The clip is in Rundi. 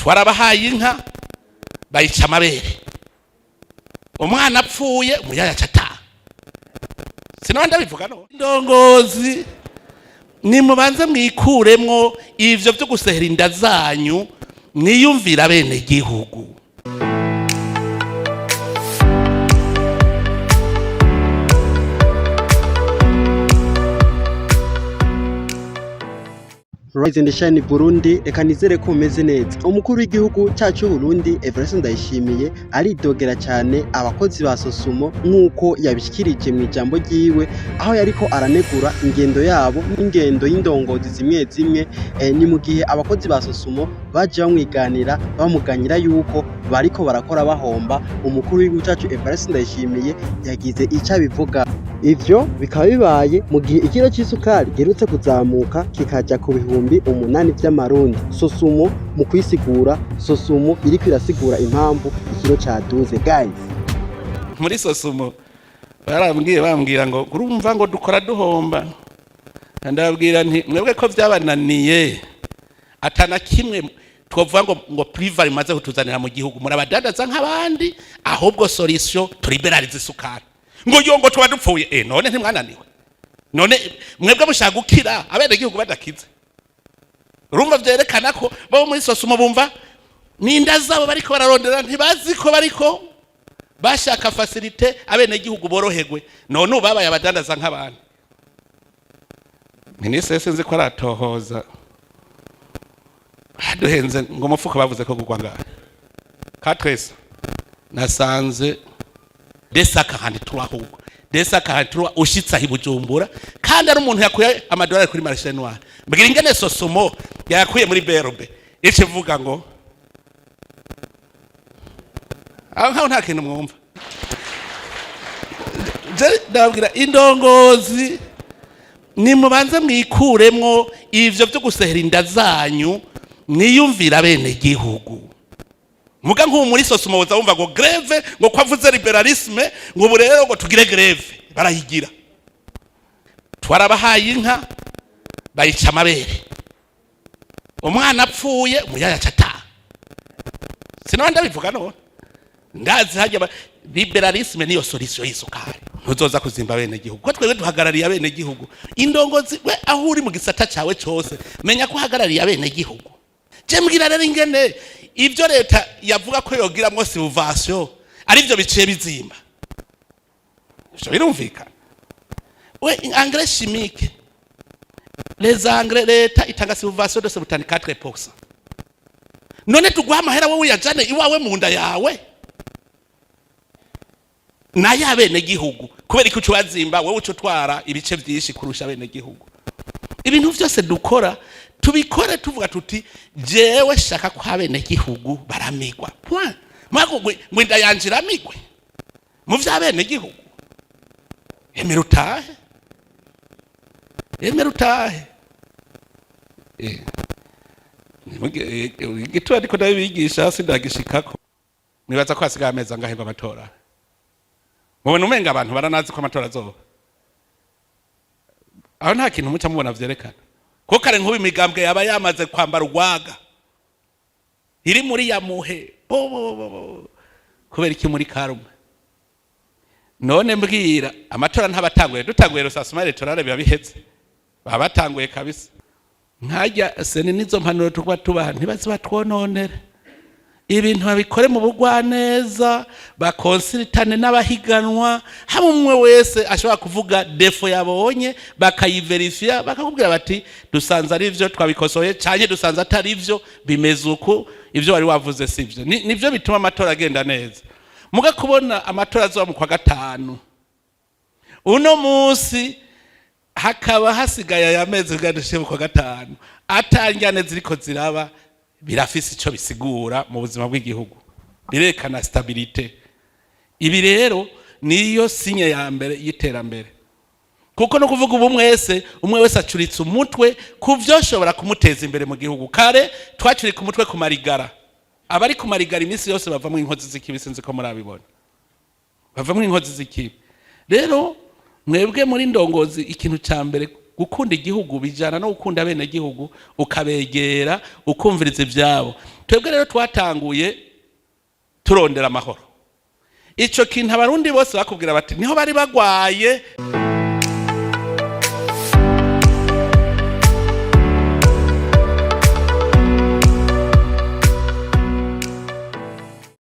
twarabahaye inka bayica amabere, umwana apfuye umuyaya cata. Sinaba ndabivuga no. Indongozi nimubanze mwikuremwo ivyo byo gusehera inda zanyu, mwiyumvira bene gihugu. Rise and shine Burundi, eka nizere ko umeze neza. Umukuru w'igihugu cyacu Burundi Evariste Ndayishimiye aridogera cyane abakozi ba Sosumo nkuko yabishikirije mu ijambo ryiwe, aho yariko aranegura ingendo yabo n'ingendo y'indongozi zimwe zimwe. Ni mu gihe abakozi ba Sosumo baje bamwiganira bamuganyira yuko bariko barakora bahomba. Umukuru w'igihugu cyacu Evariste Ndayishimiye yagize icyo bivuga. Ivyo bikaba bibaye mu gihe ikiro cy'isukari gerutse kuzamuka kikaja ku bihumbi 8 by'amarundi. Sosumo mu kwisigura, Sosumo iri kwirasigura impamvu ikiro cyaduze. Guys, muri Sosumo bambwira ngo urumva ngo dukora duhomba. Ndababwira nti mwebwe ko byabananiye atana kimwe twovuga ngo priva rimaze kutuzanira mu gihugu, murabadadaza nk'abandi, ahubwo solution turiberalize isukari. Ngo yongo tuba dupfuye, none ntimwananiwe, none mwebwe mushaka gukira abene gihugu badakize. Urumva vyerekana ko bo muri Sosumo bumva ninda zabo bariko bararondera, ntibazi ko bariko bashaka facilite abene gihugu boroherwe, none ubabaye abadandaza nk'abandi. Minisitiri sinzi ko aratohoza duhenze ngo mufuko bavuze ko gugwa ngaho katwese nasanze desaka handi turahubwo desaka handi ushitsa hibujumbura, kandi ari umuntu yakuye amadolari kuri marché noir. Mbwira ingene Sosumo yakuye muri berbe ice vuga ngo aho nta kintu mwumva. Ndabwira indongozi nimubanze mwikuremwo ivyo byo gusehera inda zanyu, mwiyumvira bene gihugu. Muga nk'ubu muri Sosumo woza wumva ngo greve, ngo kwavuze liberalisme, ngo ubu rero ngo tugire greve, barayigira. Twarabahaye inka bayica amabere, umwana apfuye umuyaya cata. Sinaba ndabivuga no. Ndazi hajya liberalisme niyo solution y'isukari. Ntuzoza kuzimba bene gihugu, ko twebwe duhagarariye bene gihugu. Indongozi we aho uri mu gisata cyawe cyose menya ko uhagarariye bene gihugu. Je mbwira rero ingene ivyo leta yavuga ko yogiramwo subvention ari byo biciye bizimba. Ivyo birumvikana. We engrais chimique, les engrais leta itanga subvention de 74%. None tugwa amahera wowe yajane iwawe mu nda yawe na yabene gihugu, kubera ko cyubazimba wowe ucutwara ibice byinshi kurusha bene gihugu. Ibintu byose dukora tubikore tuvuga tuti jewe shaka ko abene gihugu baramigwa. Point. Mako ngwinda yanjira migwe mu vyabene gihugu. Emerutahe gitu ariko ndabigisha sindagishikako. Nibaza ko hasigaye ameza ngahe amatora. Mubona umenga abantu baranazi ko amatora azoba. Aho nta kintu muca mubona vyerekana. Ko kare nk'ubu imigambwe yaba yamaze kwambara urwaga iri muri yamuhe kubera iki muri Karume. None mbwira amatora ntabatanguye, dutanguye Rusasuma electorale biba bihetse, baba batanguye kabisa. Nkajya sene nizo mpanuro tuba ntibazi batwononere ibintu babikore mu bugwaneza, bakonsultane n'abahiganwa, hamwe umwe wese ashobora kuvuga defo yabonye bakayiverifia, bakakubwira bati dusanze ari ivyo twabikosoye cyane dusanze atari ivyo bimeze uko ivyo wari wavuze sivyo. Nivyo bituma amatora agenda neza. Muga kubona amatora azoba mu kwa gatanu uno munsi hakaba hasigaye yameze gadushe mu kwa gatanu, atanjyane ziriko ziraba birafise ico bisigura mu buzima bw'igihugu, birekana stabilité. Ibi rero niyo sinye ya mbere y'iterambere, kuko no kuvuga ubu umwe wese acuritse umutwe kuvyoshobora kumuteza imbere mu gihugu. Kare twacurika umutwe ku marigara, abari ku marigara imisi yose bavamwe inkozi z'ikibi, sinzi ko murabibona, bavamwe inkozi z'ikibi. Rero mwebwe muri ndongozi ikintu ca mbere gukunda igihugu bijana no gukunda bene gihugu ukabegera ukumviriza ivyabo. Twebwe rero twatanguye turondera amahoro. Ico kintu abarundi bose bakubwira bati niho bari bagwaye